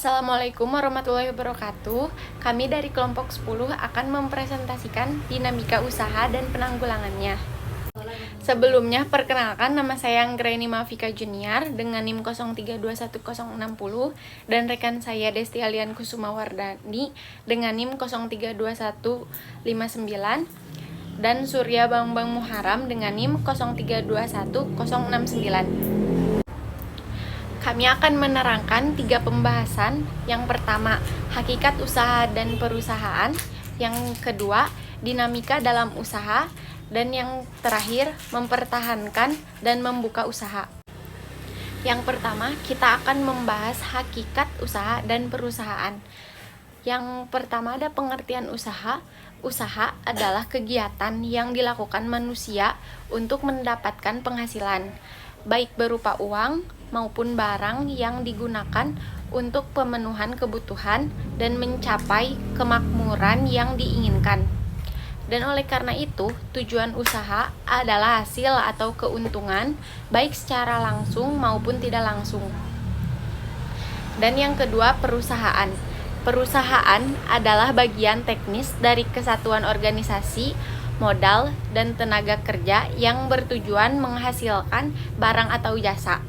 Assalamualaikum warahmatullahi wabarakatuh. Kami dari kelompok 10 akan mempresentasikan dinamika usaha dan penanggulangannya. Sebelumnya, perkenalkan nama saya Anggraini Mafika Junior dengan NIM 03211060 dan rekan saya Desti Alian Kusuma Wardani dengan NIM 032159 dan Surya Bambang Muharam dengan NIM 03211069. Kami akan menerangkan 3 pembahasan. Yang pertama, hakikat usaha dan perusahaan. Yang kedua, dinamika dalam usaha. Dan yang terakhir, mempertahankan dan membuka usaha. Yang pertama, kita akan membahas hakikat usaha dan perusahaan. Yang pertama ada pengertian usaha. Usaha adalah kegiatan yang dilakukan manusia untuk mendapatkan penghasilan, baik berupa uang maupun barang yang digunakan untuk pemenuhan kebutuhan dan mencapai kemakmuran yang diinginkan. Dan oleh karena itu, tujuan usaha adalah hasil atau keuntungan, baik secara langsung maupun tidak langsung. Dan yang kedua, perusahaan. Perusahaan adalah bagian teknis dari kesatuan organisasi, modal, dan tenaga kerja yang bertujuan menghasilkan barang atau jasa.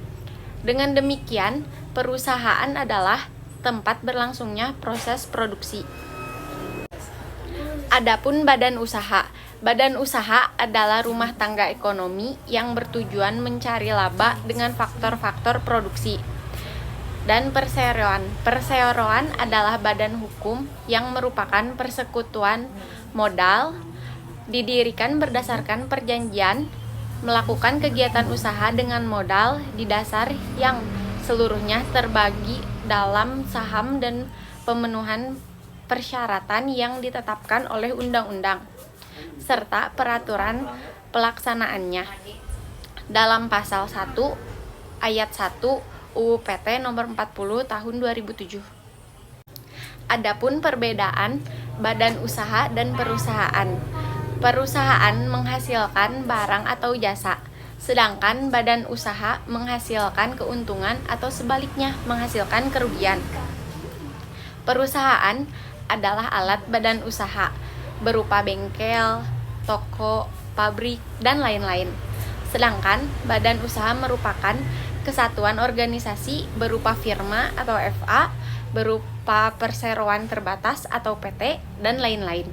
Dengan demikian, perusahaan adalah tempat berlangsungnya proses produksi. Adapun badan usaha. Badan usaha adalah rumah tangga ekonomi yang bertujuan mencari laba dengan faktor-faktor produksi. Dan perseroan. Perseroan adalah badan hukum yang merupakan persekutuan modal, didirikan berdasarkan perjanjian, melakukan kegiatan usaha dengan modal di dasar yang seluruhnya terbagi dalam saham dan pemenuhan persyaratan yang ditetapkan oleh undang-undang serta peraturan pelaksanaannya dalam pasal 1 ayat 1 UU PT nomor 40 tahun 2007. Adapun perbedaan badan usaha dan perusahaan. Perusahaan menghasilkan barang atau jasa, sedangkan badan usaha menghasilkan keuntungan atau sebaliknya menghasilkan kerugian. Perusahaan adalah alat badan usaha berupa bengkel, toko, pabrik, dan lain-lain. Sedangkan badan usaha merupakan kesatuan organisasi berupa firma atau FA, berupa perseroan terbatas atau PT, dan lain-lain.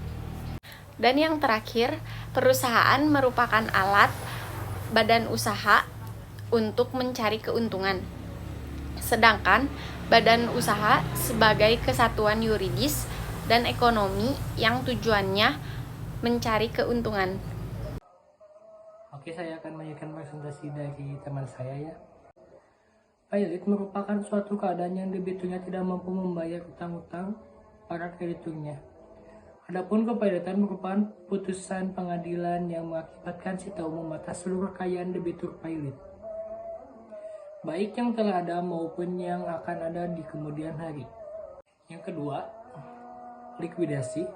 Dan yang terakhir, perusahaan merupakan alat badan usaha untuk mencari keuntungan. Sedangkan badan usaha sebagai kesatuan yuridis dan ekonomi yang tujuannya mencari keuntungan. Oke, saya akan menyampaikan presentasi dari teman saya ya. Pilot merupakan suatu keadaan yang debiturnya tidak mampu membayar utang-utang para krediturnya. Adapun kepilotan merupakan putusan pengadilan yang mengakibatkan sita umum atas seluruh kekayaan debitur pilot, baik yang telah ada maupun yang akan ada di kemudian hari. Yang kedua, likuidasi.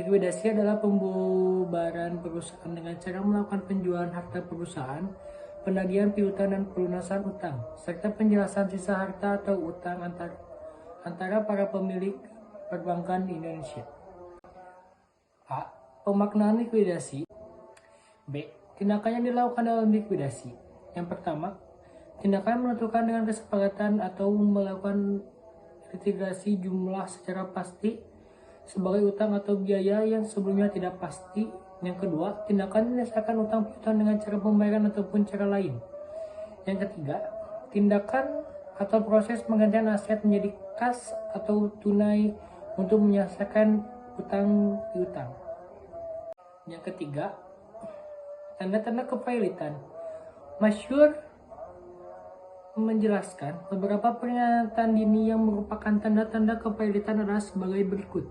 Likuidasi adalah pembubaran perusahaan dengan cara melakukan penjualan harta perusahaan, penagihan piutang dan pelunasan utang, serta penjelasan sisa harta atau utang antara para pemilik perbankan di Indonesia. A. Pemaknaan likuidasi. B. Tindakan yang dilakukan dalam likuidasi. Yang pertama, tindakan menentukan dengan kesepakatan atau melakukan likuidasi jumlah secara pasti sebagai utang atau biaya yang sebelumnya tidak pasti. Yang kedua, tindakan menyelesaikan utang piutang dengan cara pembayaran ataupun cara lain. Yang ketiga, tindakan atau proses penggantian aset menjadi kas atau tunai untuk menyelesaikan utang piutang. Yang ketiga, tanda-tanda kepailitan. Masyhur menjelaskan beberapa pernyataan dini yang merupakan tanda-tanda kepailitan adalah sebagai berikut.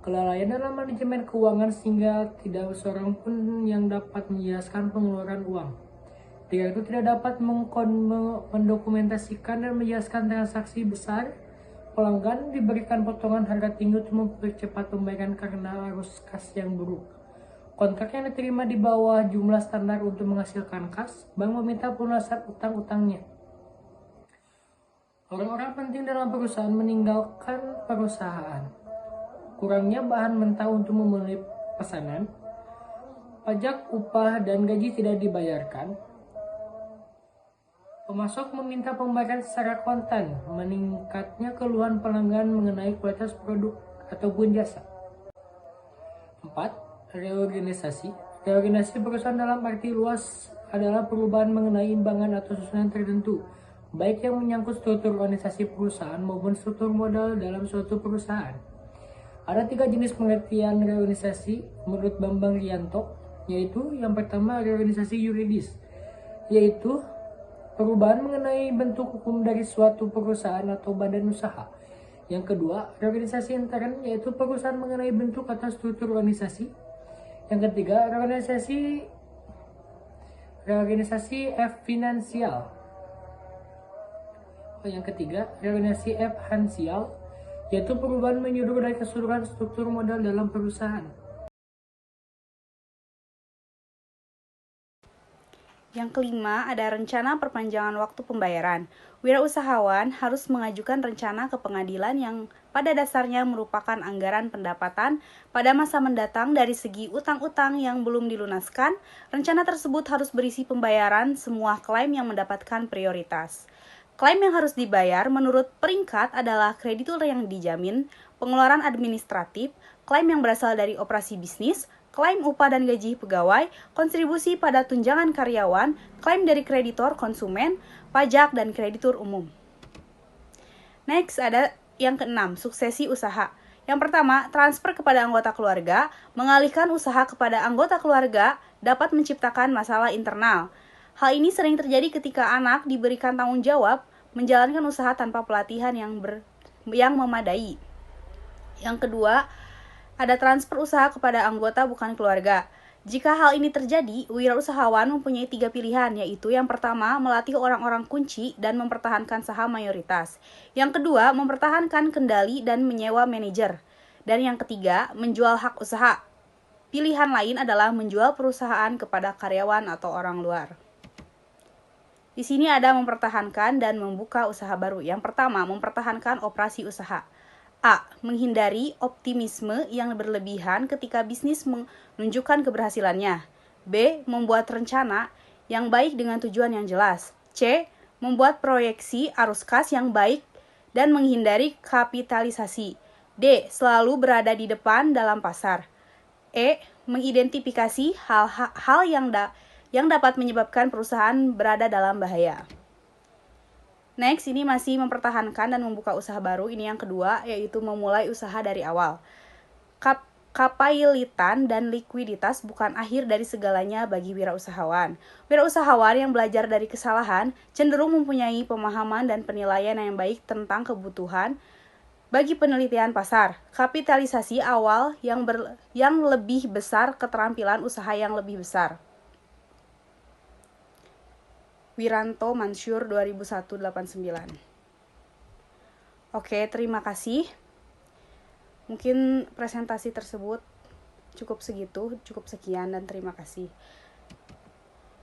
Kelalaian dalam manajemen keuangan sehingga tidak seorang pun yang dapat menjelaskan pengeluaran uang. Direktur tidak dapat mendokumentasikan dan menjelaskan transaksi besar. Pelanggan diberikan potongan harga tinggi untuk mempercepat pembayaran karena arus kas yang buruk. Kontrak yang diterima di bawah jumlah standar untuk menghasilkan kas. Bank meminta pelunasan utang-utangnya. Orang-orang penting dalam perusahaan meninggalkan perusahaan. Kurangnya bahan mentah untuk memenuhi pesanan, pajak, upah, dan gaji tidak dibayarkan. Pemasok meminta pembayaran secara kontan, meningkatnya keluhan pelanggan mengenai kualitas produk ataupun jasa. 4. Reorganisasi. Reorganisasi perusahaan dalam arti luas adalah perubahan mengenai imbangan atau susunan tertentu, baik yang menyangkut struktur organisasi perusahaan maupun struktur modal dalam suatu perusahaan. Ada 3 jenis pengertian reorganisasi menurut Bambang Rianto, yaitu yang pertama reorganisasi yuridis, yaitu perubahan mengenai bentuk hukum dari suatu perusahaan atau badan usaha. Yang kedua, reorganisasi intern, yaitu perusahaan mengenai bentuk atau struktur organisasi. Yang ketiga, reorganisasi finansial. Yang ketiga, reorganisasi finansial, yaitu perubahan menyeluruh dari keseluruhan struktur modal dalam perusahaan. Yang kelima, ada rencana perpanjangan waktu pembayaran. Wirausahawan harus mengajukan rencana ke pengadilan yang pada dasarnya merupakan anggaran pendapatan pada masa mendatang dari segi utang-utang yang belum dilunaskan. Rencana tersebut harus berisi pembayaran semua klaim yang mendapatkan prioritas. Klaim yang harus dibayar menurut peringkat adalah kreditur yang dijamin, pengeluaran administratif, klaim yang berasal dari operasi bisnis, klaim upah dan gaji pegawai, kontribusi pada tunjangan karyawan, klaim dari kreditor konsumen, pajak, dan kreditur umum. Next, ada yang keenam, suksesi usaha. Yang pertama, transfer kepada anggota keluarga. Mengalihkan usaha kepada anggota keluarga dapat menciptakan masalah internal. Hal ini sering terjadi ketika anak diberikan tanggung jawab menjalankan usaha tanpa pelatihan yang memadai. Yang kedua, ada transfer usaha kepada anggota bukan keluarga. Jika hal ini terjadi, wirausahawan mempunyai 3 pilihan, yaitu yang pertama, melatih orang-orang kunci dan mempertahankan saham mayoritas. Yang kedua, mempertahankan kendali dan menyewa manajer. Dan yang ketiga, menjual hak usaha. Pilihan lain adalah menjual perusahaan kepada karyawan atau orang luar. Di sini ada mempertahankan dan membuka usaha baru. Yang pertama, mempertahankan operasi usaha. A. Menghindari optimisme yang berlebihan ketika bisnis menunjukkan keberhasilannya. B. Membuat rencana yang baik dengan tujuan yang jelas. C. Membuat proyeksi arus kas yang baik dan menghindari kapitalisasi. D. Selalu berada di depan dalam pasar. E. Mengidentifikasi hal-hal yang dapat menyebabkan perusahaan berada dalam bahaya. Next, ini masih mempertahankan dan membuka usaha baru. Ini yang kedua, yaitu memulai usaha dari awal. Kapabilitas dan likuiditas bukan akhir dari segalanya bagi wirausahawan. Wirausahawan yang belajar dari kesalahan cenderung mempunyai pemahaman dan penilaian yang baik tentang kebutuhan bagi penelitian pasar. Kapitalisasi awal yang lebih besar, keterampilan usaha yang lebih besar. Wiranto Mansur 2001-89. Oke, terima kasih. Mungkin presentasi tersebut cukup sekian dan terima kasih.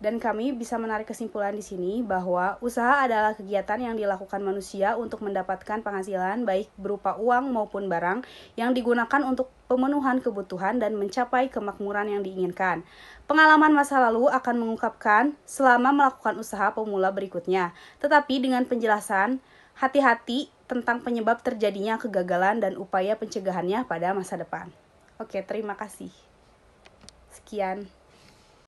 Dan kami bisa menarik kesimpulan di sini bahwa usaha adalah kegiatan yang dilakukan manusia untuk mendapatkan penghasilan baik berupa uang maupun barang yang digunakan untuk pemenuhan kebutuhan dan mencapai kemakmuran yang diinginkan. Pengalaman masa lalu akan mengungkapkan selama melakukan usaha pemula berikutnya, tetapi dengan penjelasan hati-hati tentang penyebab terjadinya kegagalan dan upaya pencegahannya pada masa depan. Oke, terima kasih. Sekian.